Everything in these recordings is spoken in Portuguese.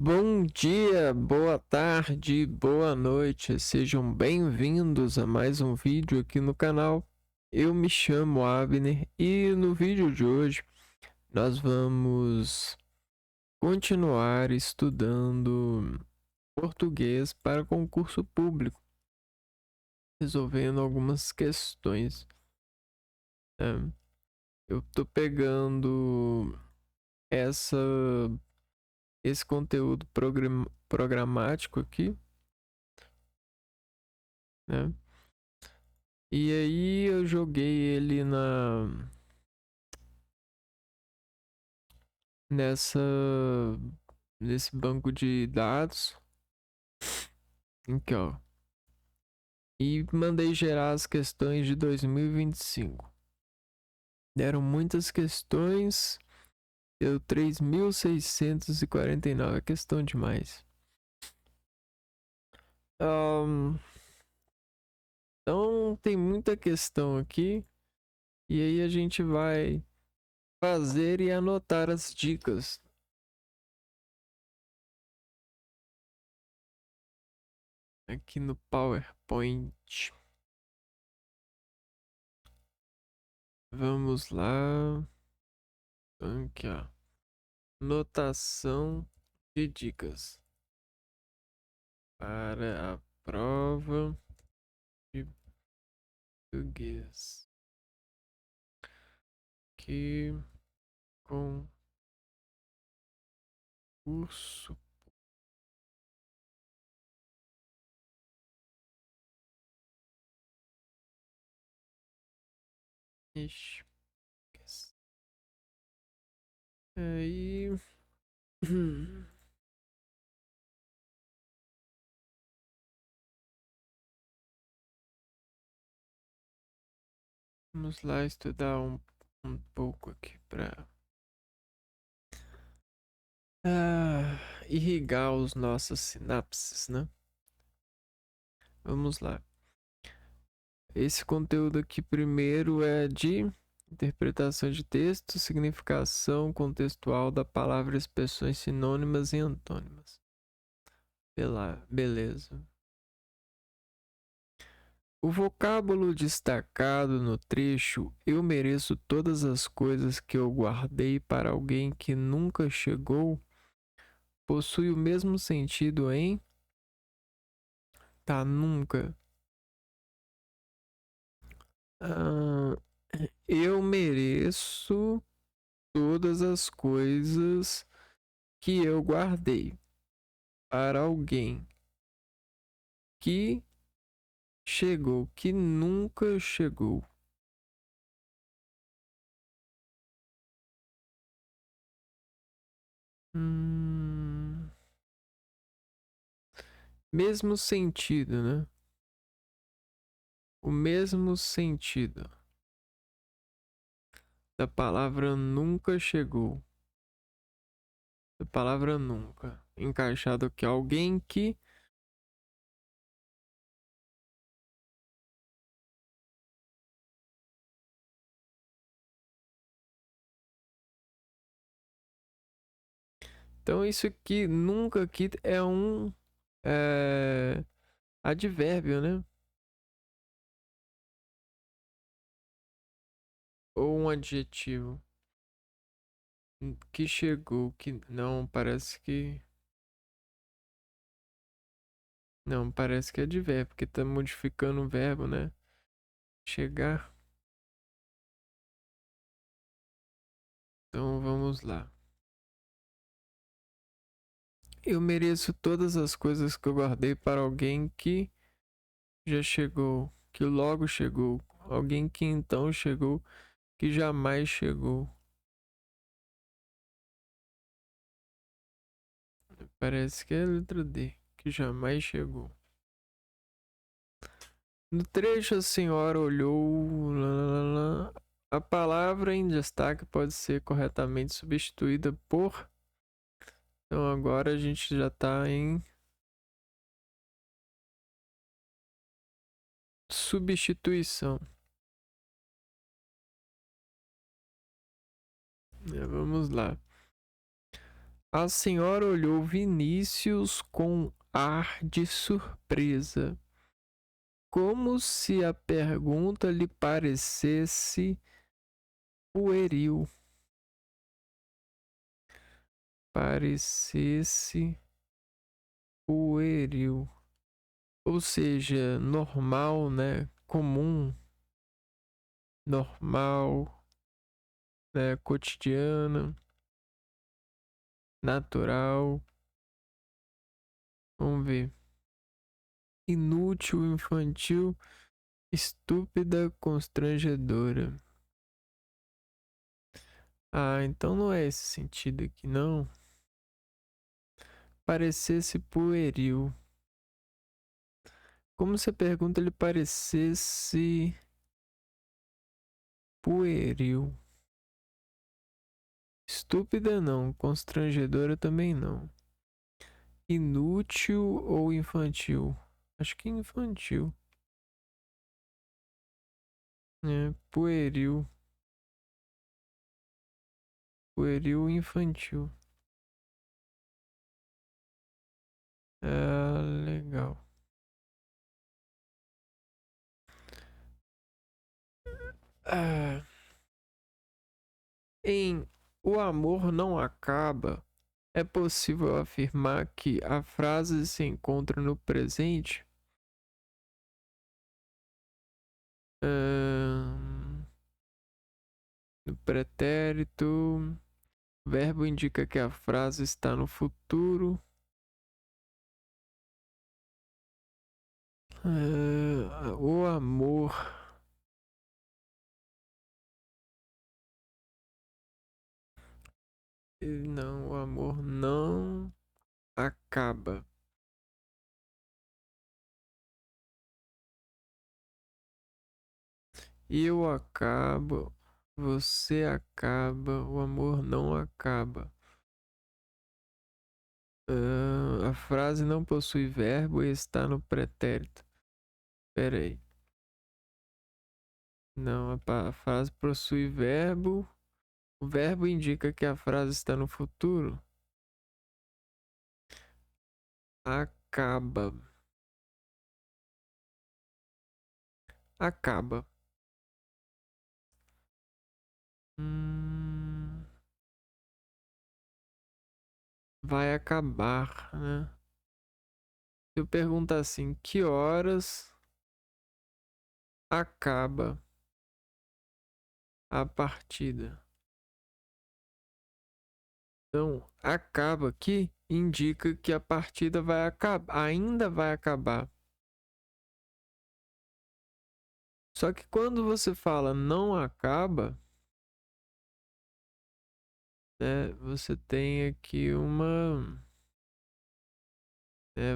Bom dia, boa tarde, boa noite, sejam bem-vindos a mais um vídeo aqui no canal. Eu me chamo Abner e no vídeo de hoje nós vamos continuar estudando português para concurso público, resolvendo algumas questões. Né? Eu tô pegando essa, esse conteúdo programático aqui, né? E aí eu joguei ele nessa nesse banco de dados aqui, ó. E mandei gerar as questões de 2025. Deram muitas questões, deu 3.649, é questão demais. Então tem muita questão aqui e aí a gente vai fazer e anotar as dicas. Aqui no PowerPoint. Vamos lá. Aqui, ó. Notação de dicas para a prova de português. Que concurso. Ixi. Aí. Vamos lá estudar um pouco aqui para irrigar os nossos sinapses, né? Vamos lá. Esse conteúdo aqui primeiro é de interpretação de texto, significação contextual da palavra, expressões sinônimas e antônimas. Beleza. O vocábulo destacado no trecho "Eu mereço todas as coisas que eu guardei para alguém que nunca chegou" possui o mesmo sentido em tá nunca. Ah, eu mereço todas as coisas que eu guardei para alguém que chegou, que nunca chegou. Mesmo sentido, né? O mesmo sentido da palavra nunca chegou. Da palavra nunca. Encaixado aqui. Alguém que. Então, isso aqui, nunca aqui é um advérbio, né? Ou um adjetivo. Que chegou, que não, parece que. Não, parece que é advérbio, porque tá modificando o verbo, né? Chegar. Então vamos lá. Eu mereço todas as coisas que eu guardei para alguém que já chegou, que logo chegou. Alguém que então chegou, que jamais chegou. Parece que é a letra D, que jamais chegou. No trecho, a senhora olhou. A palavra em destaque pode ser corretamente substituída por. Então agora a gente já está em substituição. Vamos lá. A senhora olhou Vinícius com ar de surpresa, como se a pergunta lhe parecesse pueril. Parecesse pueril. Ou seja, normal, né? Comum, normal, né? Cotidiana, natural. Vamos ver. Inútil, infantil, estúpida, constrangedora. Ah, então não é esse sentido aqui, não. Parecesse pueril. Como se a pergunta lhe parecesse pueril. Estúpida não, constrangedora também não. Inútil ou infantil? Acho que infantil. É, pueril. Pueril infantil. Ah, legal. Ah, em O amor não acaba, é possível afirmar que a frase se encontra no presente? Ah, no pretérito. O verbo indica que a frase está no futuro. O amor. Não, o amor não acaba. Eu acabo, você acaba, o amor não acaba. A frase não possui verbo e está no pretérito. Pera aí. Não, a frase possui verbo. O verbo indica que a frase está no futuro. Acaba. Acaba. Hum, vai acabar, né? Se eu perguntar assim, que horas acaba a partida? Então, acaba aqui indica que a partida vai acabar, ainda vai acabar. Só que quando você fala não acaba, né, você tem aqui uma, né,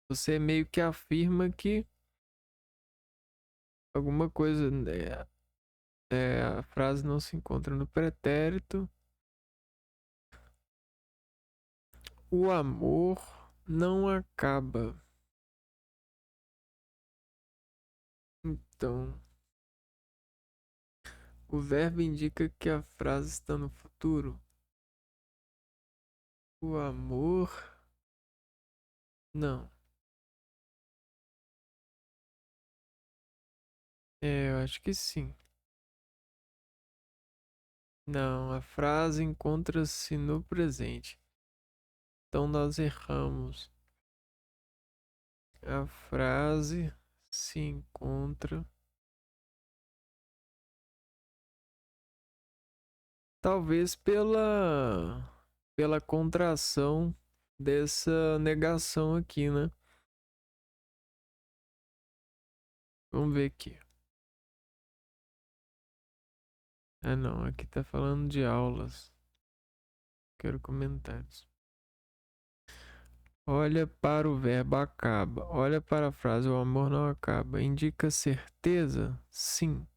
você meio que afirma que alguma coisa, né, a frase não se encontra no pretérito. O amor não acaba. Então, o verbo indica que a frase está no futuro. O amor, não. Eu acho que sim. Não, a frase encontra-se no presente. Então nós erramos. A frase se encontra. Talvez pela contração dessa negação aqui, né? Vamos ver aqui. Ah, não, aqui tá falando de aulas. Quero comentários. Olha para o verbo acaba. Olha para a frase o amor não acaba. Indica certeza? Sim.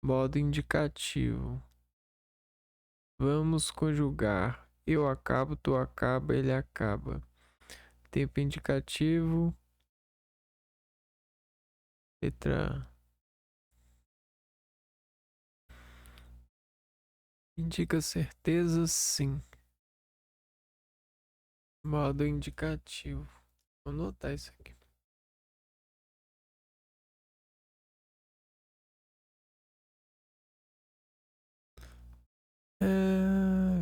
Modo indicativo. Vamos conjugar. Eu acabo, tu acaba, ele acaba. Tempo indicativo. Letra Indica certeza, sim. Modo indicativo. Vou anotar isso aqui.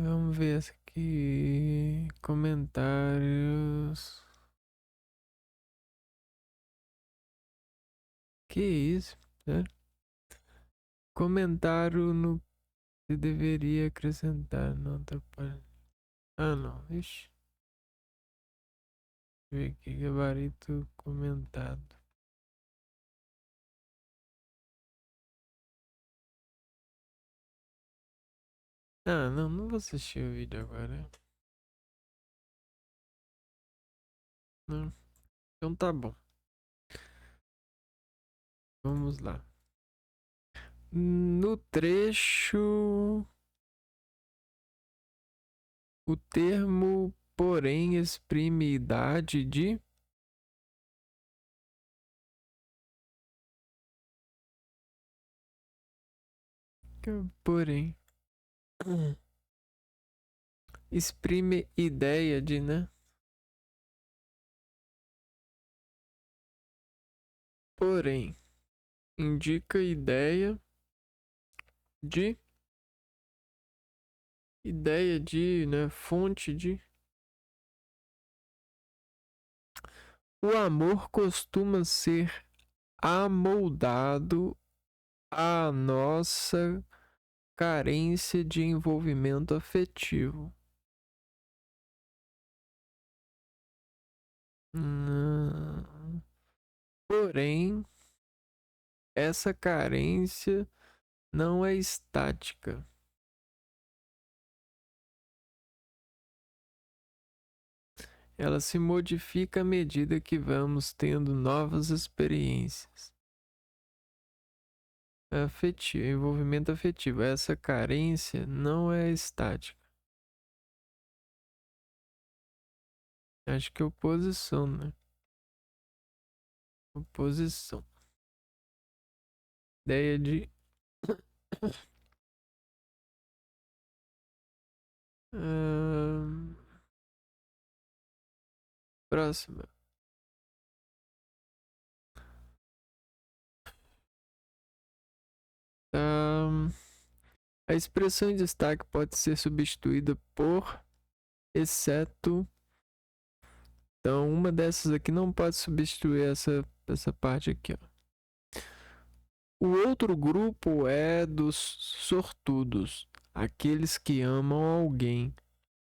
Vamos ver essa aqui. Comentários. Que isso? Sério? Comentário no que deveria acrescentar. Não atrapalha. Ah, não. Ixi. Deixa eu ver aqui. Gabarito comentado. Ah, não. Não vou assistir o vídeo agora. Não. Então tá bom. Vamos lá. No trecho, o termo porém exprime idade de. Porém. Exprime ideia de, né? Porém, indica ideia de. Ideia de, né? Fonte de. O amor costuma ser amoldado à nossa carência de envolvimento afetivo. Hum, Porém, essa carência não é estática. Ela se modifica à medida que vamos tendo novas experiências. Afetivo, envolvimento afetivo. Essa carência não é estática. Acho que é oposição, né? Oposição. Ideia de. Próxima. A expressão em destaque pode ser substituída por exceto. Então, uma dessas aqui não pode substituir essa parte aqui, ó. O outro grupo é dos sortudos, aqueles que amam alguém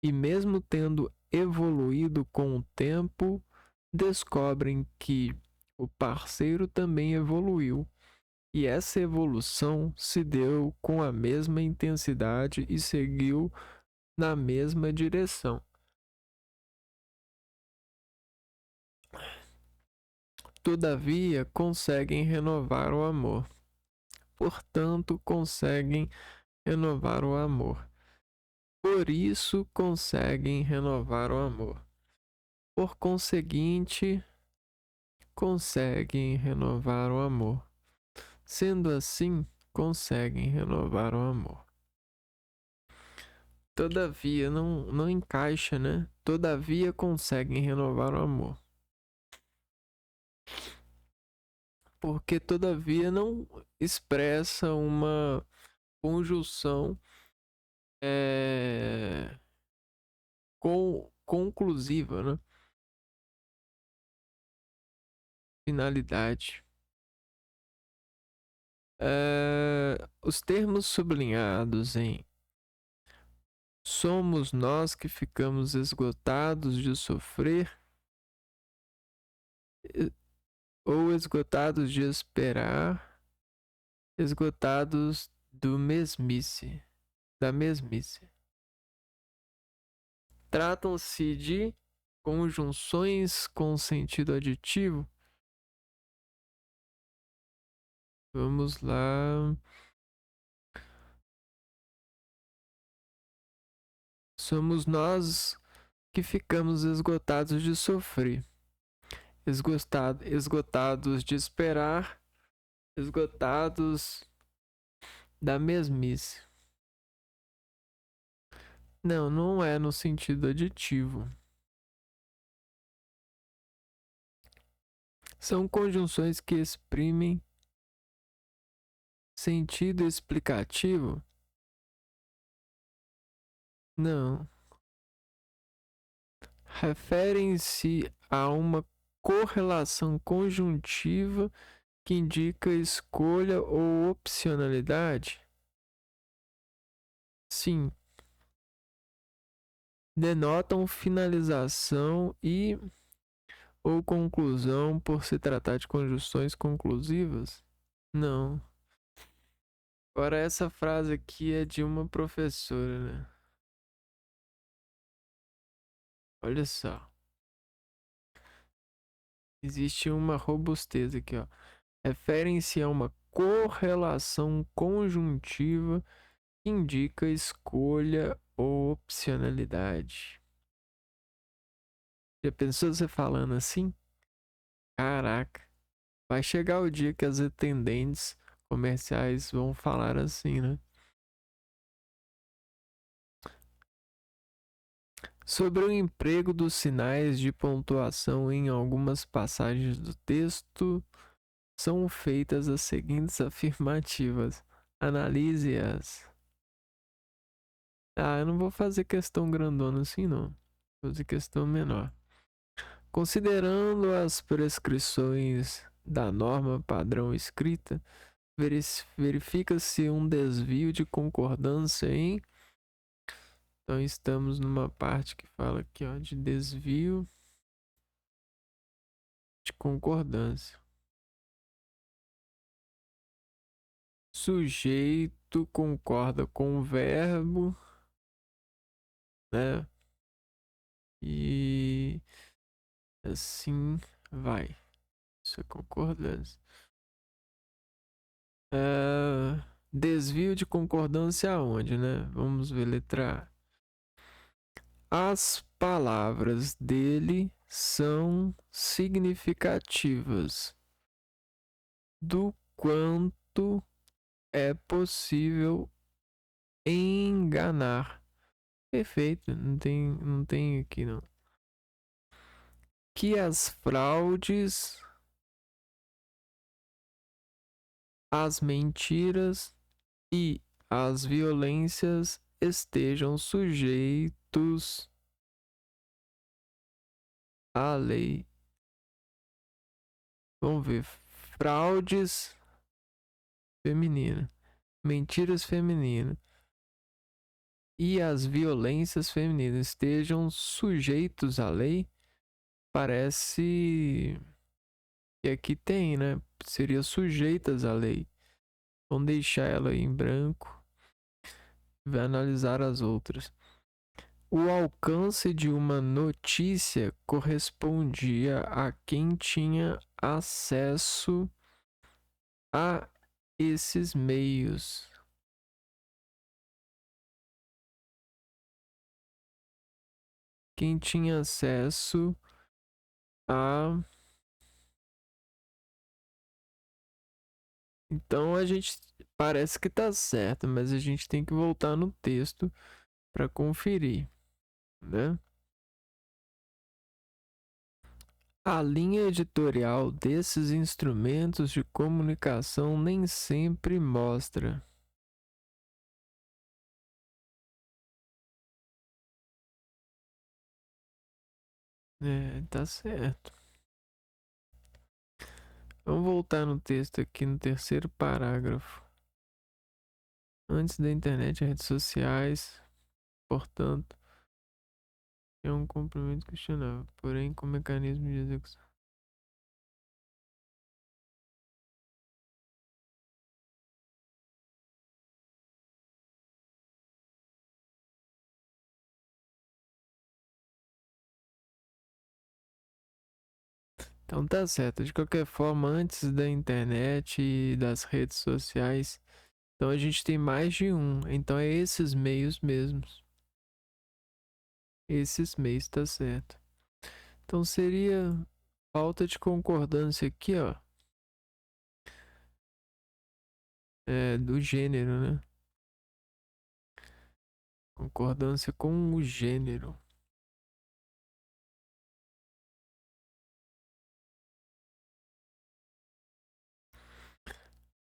e, mesmo tendo evoluído com o tempo, descobrem que o parceiro também evoluiu. E essa evolução se deu com a mesma intensidade e seguiu na mesma direção. Todavia, conseguem renovar o amor. Portanto, conseguem renovar o amor. Por isso, conseguem renovar o amor. Por conseguinte, conseguem renovar o amor. Sendo assim, conseguem renovar o amor. Todavia, não encaixa, né? Todavia, conseguem renovar o amor. Porque todavia não expressa uma conjunção conclusiva, né? Finalidade. Os termos sublinhados em somos nós que ficamos esgotados de sofrer ou esgotados de esperar, esgotados da mesmice. Tratam-se de conjunções com sentido aditivo. Vamos lá. Somos nós que ficamos esgotados de sofrer, esgotados de esperar, esgotados da mesmice. Não, não é no sentido aditivo. São conjunções que exprimem sentido explicativo? Não. Referem-se a uma correlação conjuntiva que indica escolha ou opcionalidade? Sim. Denotam finalização e ou conclusão por se tratar de conjunções conclusivas? Não. Agora essa frase aqui é de uma professora, né? Olha só. Existe uma robustez aqui, ó. Referem-se a uma correlação conjuntiva que indica escolha ou opcionalidade. Já pensou você falando assim? Caraca. Vai chegar o dia que as atendentes comerciais vão falar assim, né? Sobre o emprego dos sinais de pontuação em algumas passagens do texto, são feitas as seguintes afirmativas. Analise-as. Ah, eu não vou fazer questão grandona assim, não. Vou fazer questão menor. Considerando as prescrições da norma padrão escrita, verifica-se um desvio de concordância em. Então, estamos numa parte que fala aqui, ó, de desvio de concordância. Sujeito concorda com o verbo, né? E assim vai. Isso é concordância. Desvio de concordância aonde, né? Vamos ver letra A. As palavras dele são significativas do quanto é possível enganar. Perfeito, não tem aqui não. Que as fraudes, as mentiras e as violências estejam sujeitos à lei. Vamos ver. Fraudes feminina, mentiras feminina e as violências femininas estejam sujeitos à lei. Parece que aqui tem, né? Seria sujeitas à lei. Vamos deixar ela em branco. Vai analisar as outras. O alcance de uma notícia correspondia a quem tinha acesso a esses meios. Quem tinha acesso a. Então a gente parece que tá certo, mas a gente tem que voltar no texto para conferir, né? A linha editorial desses instrumentos de comunicação nem sempre mostra. É, tá certo. Vamos voltar no texto aqui no terceiro parágrafo. Antes da internet e redes sociais, portanto, é um cumprimento questionável, porém com mecanismo de execução. Então tá certo. De qualquer forma, antes da internet e das redes sociais, então a gente tem mais de um. Então é esses meios mesmos. Esses meios, tá certo. Então seria falta de concordância aqui, ó. Do gênero, né? Concordância com o gênero.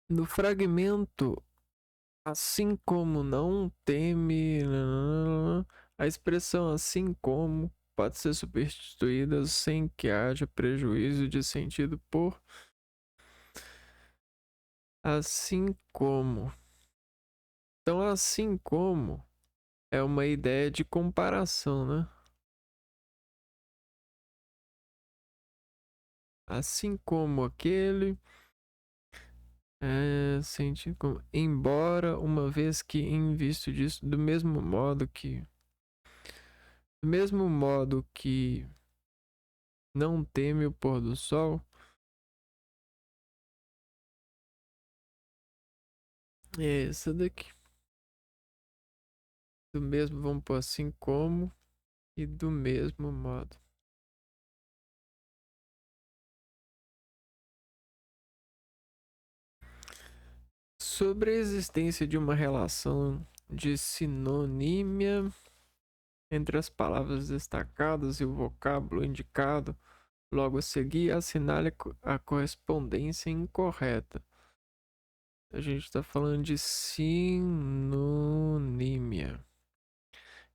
No fragmento, assim como não teme, a expressão assim como pode ser substituída sem que haja prejuízo de sentido por assim como. Então, assim como é uma ideia de comparação, né? Assim como aquele, sentido como, embora, uma vez que em visto disso, do mesmo modo que não teme o pôr do sol, é essa daqui. Do mesmo, vamos pôr assim como e do mesmo modo. Sobre a existência de uma relação de sinonímia entre as palavras destacadas e o vocábulo indicado, logo a seguir assinale a correspondência incorreta. A gente está falando de sinonímia,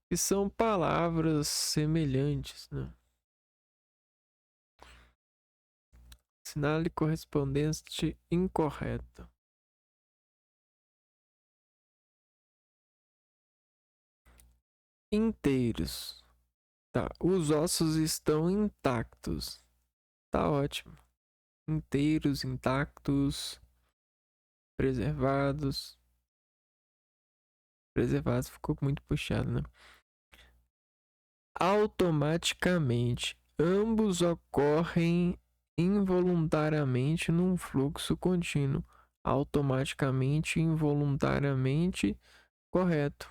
que são palavras semelhantes, né? Assinale correspondente incorreta. Inteiros. Tá, os ossos estão intactos. Tá ótimo. Inteiros, intactos, preservados. Preservados ficou muito puxado, né? Automaticamente. Ambos ocorrem involuntariamente num fluxo contínuo. Automaticamente, involuntariamente, correto.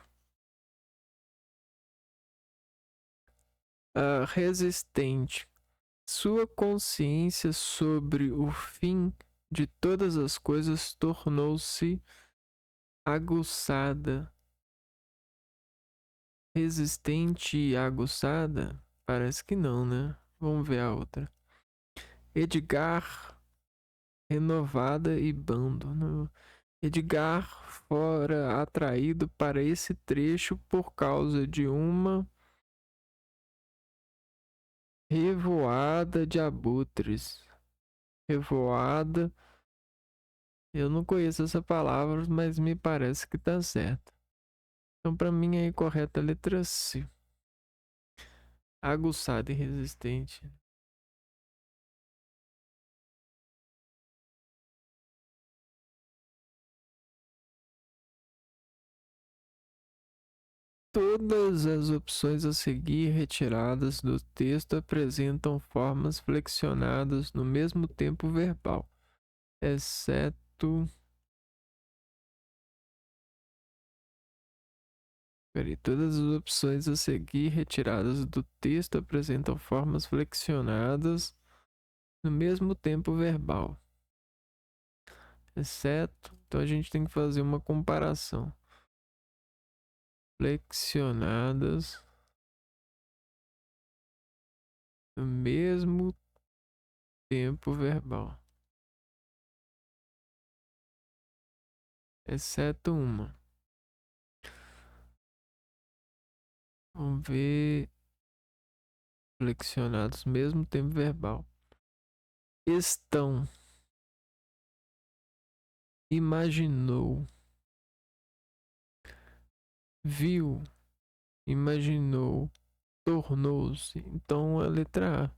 Resistente. Sua consciência sobre o fim de todas as coisas tornou-se aguçada. Resistente e aguçada? Parece que não, né? Vamos ver a outra. Edgar, renovada e bando. Edgar fora atraído para esse trecho por causa de uma revoada de abutres. Revoada. Eu não conheço essa palavra, mas me parece que tá certo. Então, para mim, é correta a letra C. Aguçado e resistente. Todas as opções a seguir retiradas do texto apresentam formas flexionadas no mesmo tempo verbal, exceto. Peraí, todas as opções a seguir retiradas do texto apresentam formas flexionadas no mesmo tempo verbal, exceto. Então a gente tem que fazer uma comparação. Flexionadas no mesmo tempo verbal, exceto uma. Vamos ver. Flexionados no mesmo tempo verbal. Estão. Imaginou. Viu. Imaginou. Tornou-se. Então a letra A.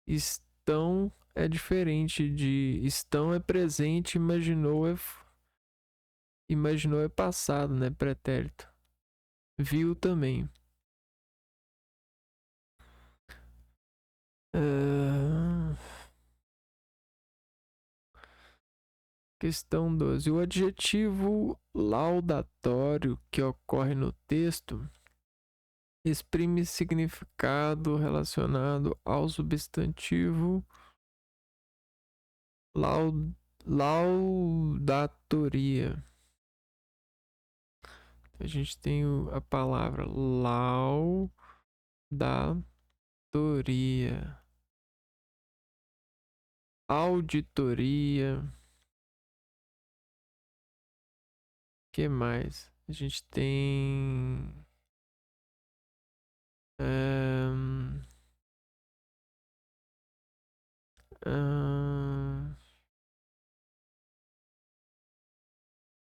Estão é diferente de. Estão é presente, imaginou é passado, né? Pretérito. Viu também. Ah, questão 12. O adjetivo laudatório que ocorre no texto exprime significado relacionado ao substantivo laudatoria. A gente tem a palavra laudatória, auditoria. Que mais? A gente tem. ahn, ahn,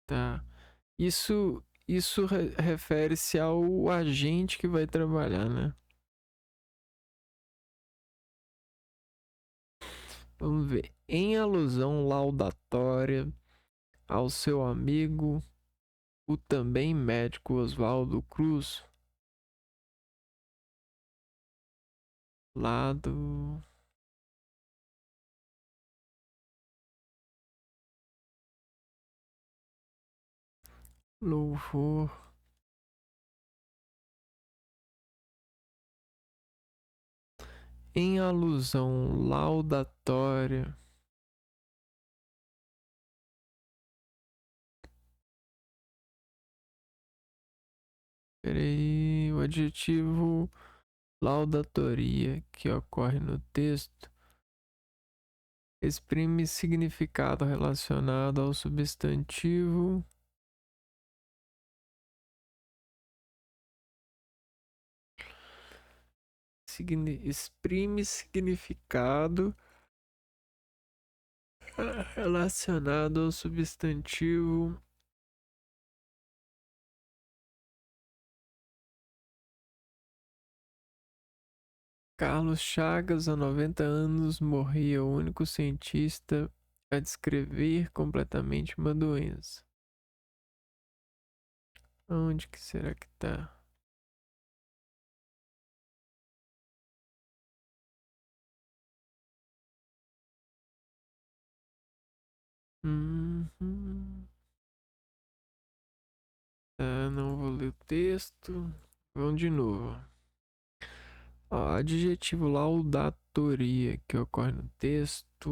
tá. Isso refere-se ao agente que vai trabalhar, né? Vamos ver. Em alusão laudatória ao seu amigo, o também médico Oswaldo Cruz, lado louvor. Em alusão laudatória. Peraí, o adjetivo laudatoria que ocorre no texto exprime significado relacionado ao substantivo exprime significado relacionado ao substantivo. Carlos Chagas, há 90 anos, morria o único cientista a descrever completamente uma doença. Onde que será que tá? Uhum. Tá, não vou ler o texto. Vamos de novo. Ó, adjetivo laudatoria que ocorre no texto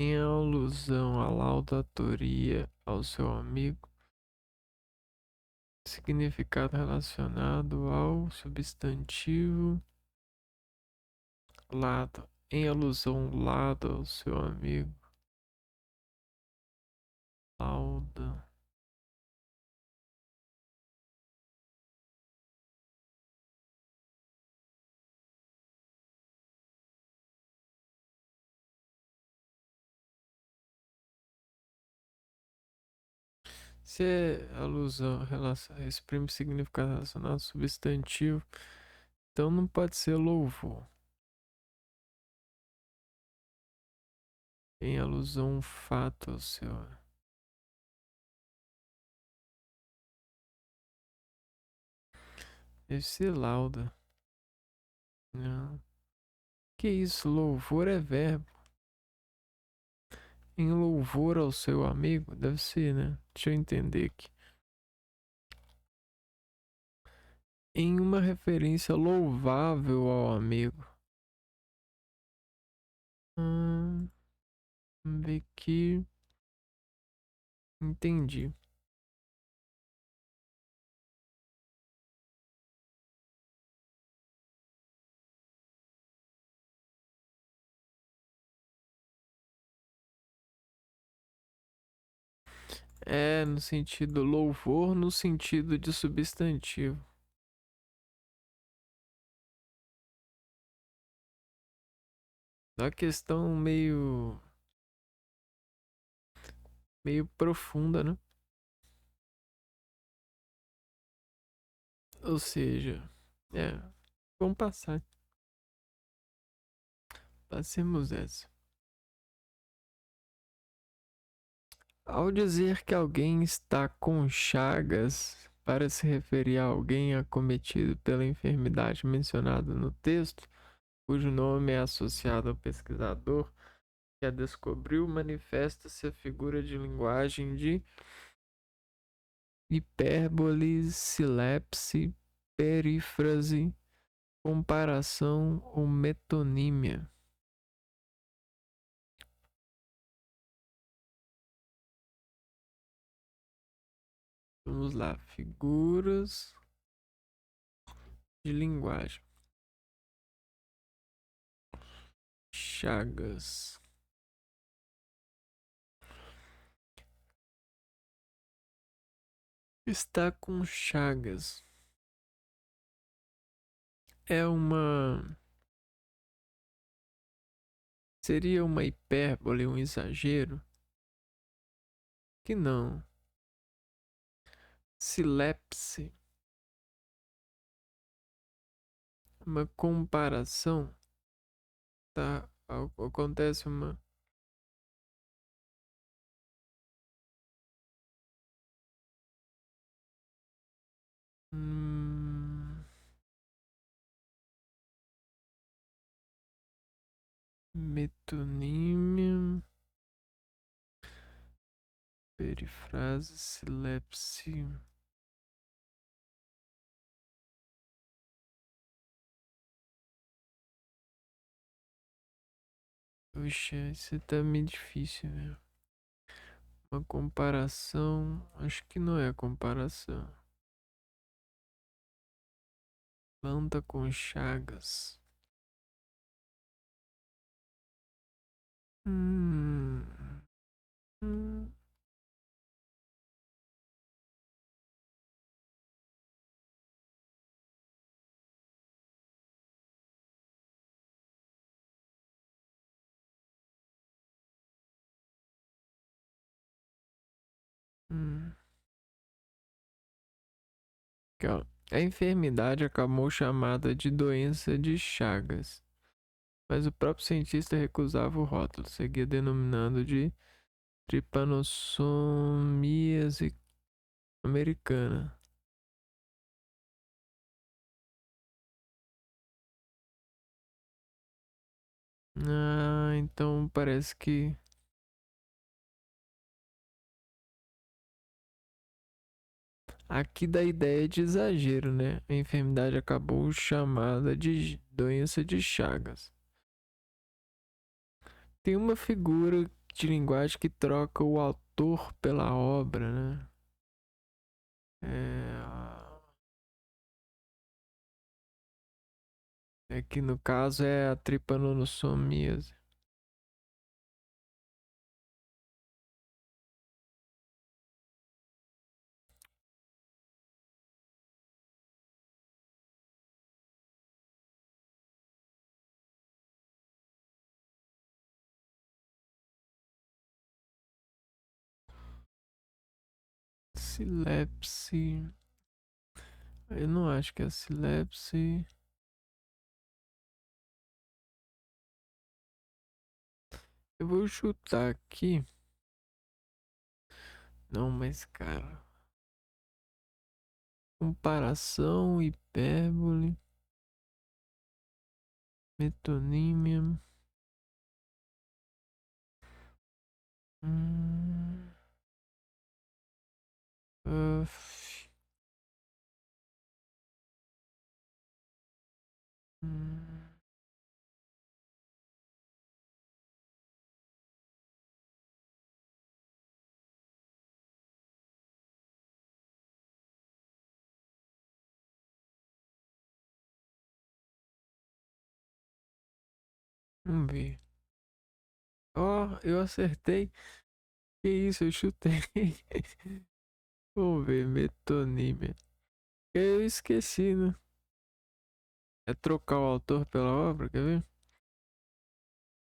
em alusão à laudatoria ao seu amigo, significado relacionado ao substantivo lado, em alusão lado ao seu amigo, lauda. Se é alusão, relação, exprime significado relacionado ao substantivo, então não pode ser louvor. Em alusão a um fato ao seu. Deve ser lauda. Não. Que isso? Louvor é verbo. Em louvor ao seu amigo? Deve ser, né? Deixa eu entender aqui. Em uma referência louvável ao amigo. Vamos ver aqui. Entendi. É, no sentido louvor, no sentido de substantivo. É uma questão meio profunda, né? Ou seja, é, vamos passar. Passemos essa. Ao dizer que alguém está com chagas, para se referir a alguém acometido pela enfermidade mencionada no texto, cujo nome é associado ao pesquisador que a descobriu, manifesta-se a figura de linguagem de hipérbole, silepse, perífrase, comparação ou metonímia. Vamos lá, figuras de linguagem. Chagas. Está com chagas. É uma. Seria uma hipérbole, um exagero? Que não. Silepse. Uma comparação. Tá? Acontece uma. Hum, metonímia. Perifrase, silepse. Puxa, isso tá meio difícil, velho. Uma comparação. Acho que não é comparação. Planta com chagas. Hum, hum, hum. Aqui, ó. A enfermidade acabou chamada de doença de Chagas, mas o próprio cientista recusava o rótulo, seguia denominando de trypanossomiase americana. Ah, então parece que aqui dá ideia de exagero, né? A enfermidade acabou chamada de doença de Chagas. Tem uma figura de linguagem que troca o autor pela obra, né? Que no caso é a tripanossomíase. Silepse. Eu não acho que é silepse. Eu vou chutar aqui. Não, mas cara. Comparação, hipérbole, metonímia. Hum, uf, hum, vamos ver. Ó, eu acertei. Que isso, eu chutei. Vamos ver, metonímia. Eu esqueci, né? É trocar o autor pela obra, quer ver?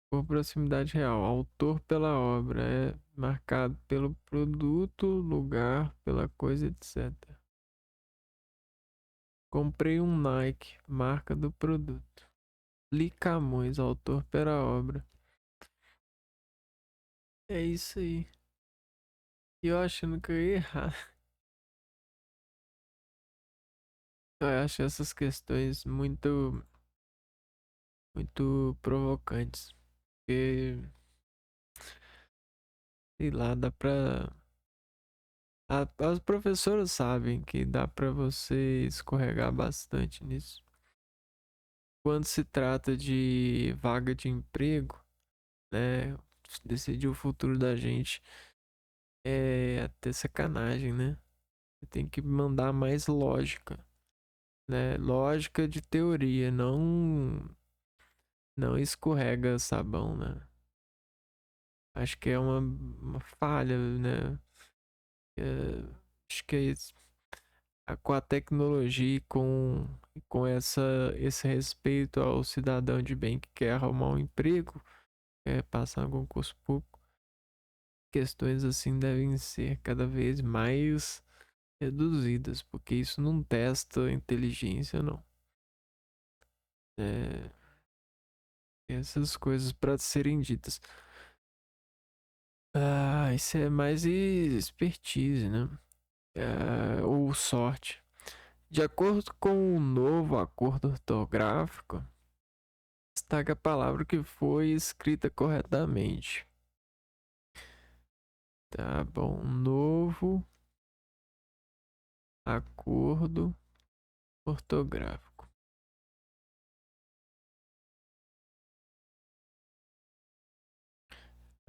Por proximidade real. Autor pela obra é marcado pelo produto, lugar, pela coisa, etc. Comprei um Nike, marca do produto. Li Camões, autor pela obra. É isso aí. E eu achando que eu ia errar. Eu acho essas questões muito provocantes. Porque, sei lá, dá pra. As professoras sabem que dá pra você escorregar bastante nisso. Quando se trata de vaga de emprego, né? Decidir o futuro da gente é até sacanagem, né? Você tem que mandar mais lógica, né? Lógica de teoria, não escorrega sabão, né? Acho que é uma falha, né? É, acho que é isso. Com a tecnologia e com esse respeito ao cidadão de bem que quer arrumar um emprego, quer passar em concurso público, questões assim devem ser cada vez mais reduzidas, porque isso não testa inteligência, não. É, essas coisas para serem ditas. Ah, isso é mais expertise, né? Ou sorte. De acordo com o novo acordo ortográfico, destaca a palavra que foi escrita corretamente. Tá bom. Novo acordo ortográfico.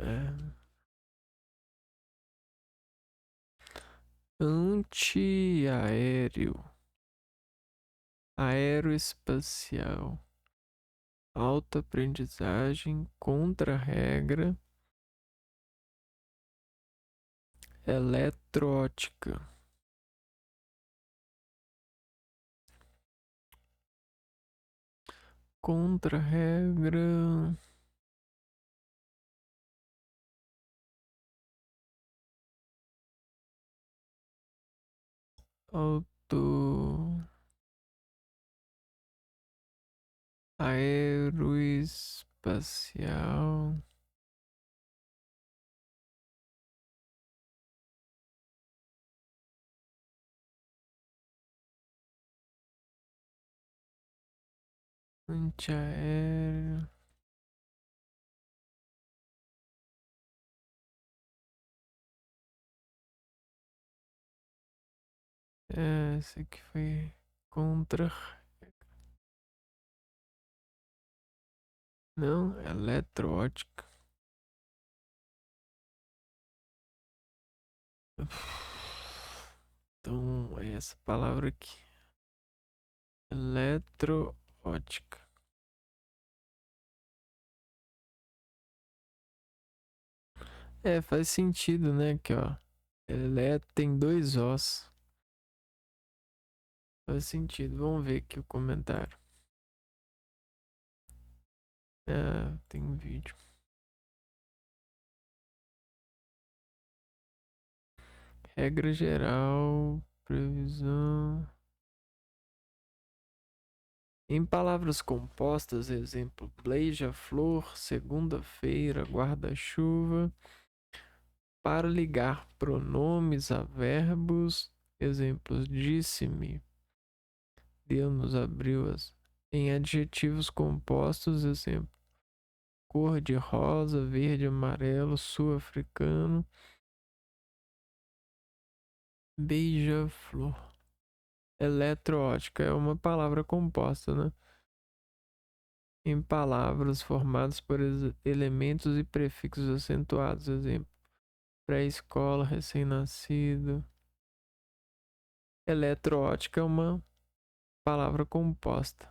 É. Antiaéreo. Aeroespacial. Autoaprendizagem. Contra-regra. Eletroótica. Contra-regra. Auto. Aeroespacial. Antiaéreo. Esse aqui foi contra. Não, eletroótica. Então, é essa palavra aqui. Eletroótica. É, faz sentido, né? Aqui, ó. Tem dois Os. Faz sentido. Vamos ver aqui o comentário. Tem um vídeo. Regra geral, previsão. Em palavras compostas, exemplo, beija-flor, segunda-feira, guarda-chuva. Para ligar pronomes a verbos, exemplos, disse-me, Deus nos abriu as. Em adjetivos compostos, exemplo, cor de rosa, verde, amarelo, sul-africano, beija-flor. Eletroótica é uma palavra composta, né? Em palavras formadas por elementos e prefixos acentuados, exemplo, pré-escola, recém-nascido. Eletroótica é uma palavra composta.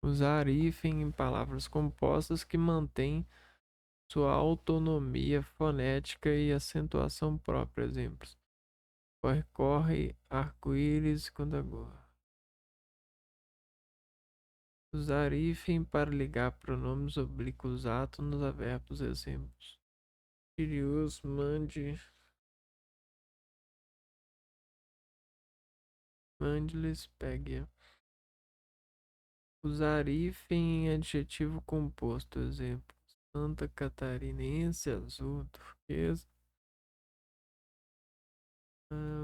Usar hífen em palavras compostas que mantêm sua autonomia fonética e acentuação própria. Exemplos: corre, corre, arco-íris, quando. Usar hífen para ligar pronomes oblíquos átonos a verbos. Exemplos: Sirius, mande, mande-lhes, pegue. Usar hífen em adjetivo composto. Exemplo: Santa Catarinense, azul, turquesa.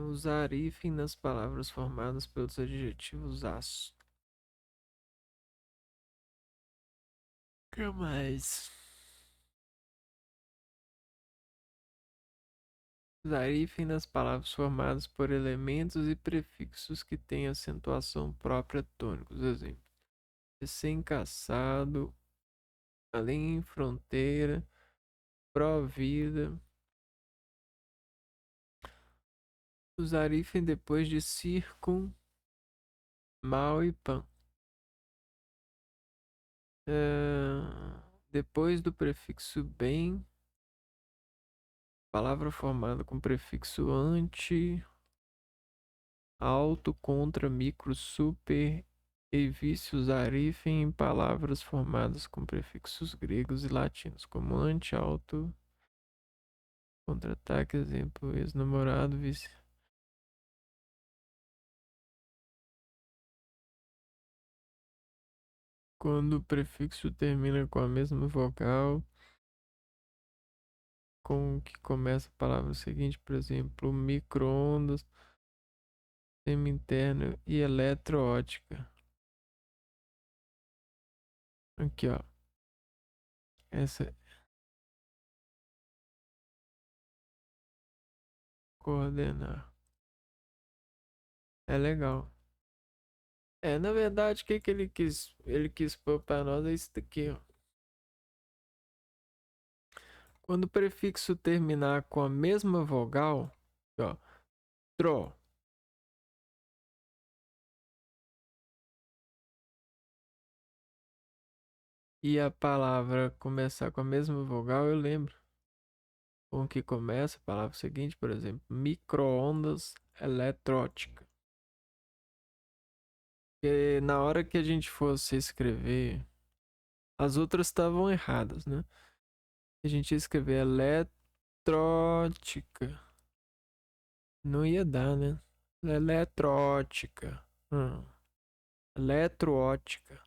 Usar hífen nas palavras formadas pelos adjetivos aço. Que mais? Usar hífen nas palavras formadas por elementos e prefixos que têm acentuação própria tônicos. Exemplo: recém-caçado, além em fronteira, pró-vida. Usar hífen depois de circun, mal e pan. Depois do prefixo bem, palavra formada com prefixo ante, alto, contra, micro, super, evite usar hífen em palavras formadas com prefixos gregos e latinos, como ante, alto, contra-ataque, exemplo, ex-namorado, vice. Quando o prefixo termina com a mesma vogal com que começa a palavra seguinte, por exemplo, micro-ondas, semi-interno e eletroótica. Aqui, ó. Essa coordenar. É legal. Na verdade, o que que ele quis? Ele quis pôr pra nós é isso daqui, ó. Quando o prefixo terminar com a mesma vogal, ó, tro, e a palavra começar com a mesma vogal, eu lembro. Com que começa a palavra seguinte, por exemplo, micro-ondas eletrótica. Porque na hora que a gente fosse escrever, as outras estavam erradas, né? A gente ia escrever eletrótica. Não ia dar, né? Eletrótica. Eletroótica.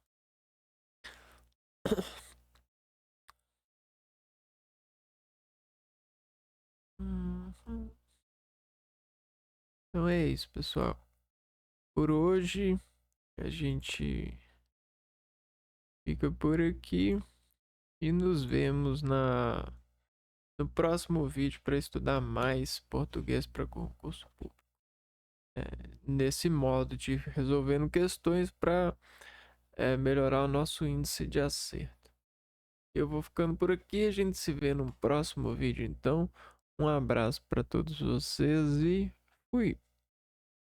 Uhum. Então é isso, pessoal. Por hoje, a gente fica por aqui e nos vemos no próximo vídeo para estudar mais português para concurso público. Nesse modo de resolvendo questões para melhorar o nosso índice de acerto. Eu vou ficando por aqui, a gente se vê no próximo vídeo então. Um abraço para todos vocês e fui!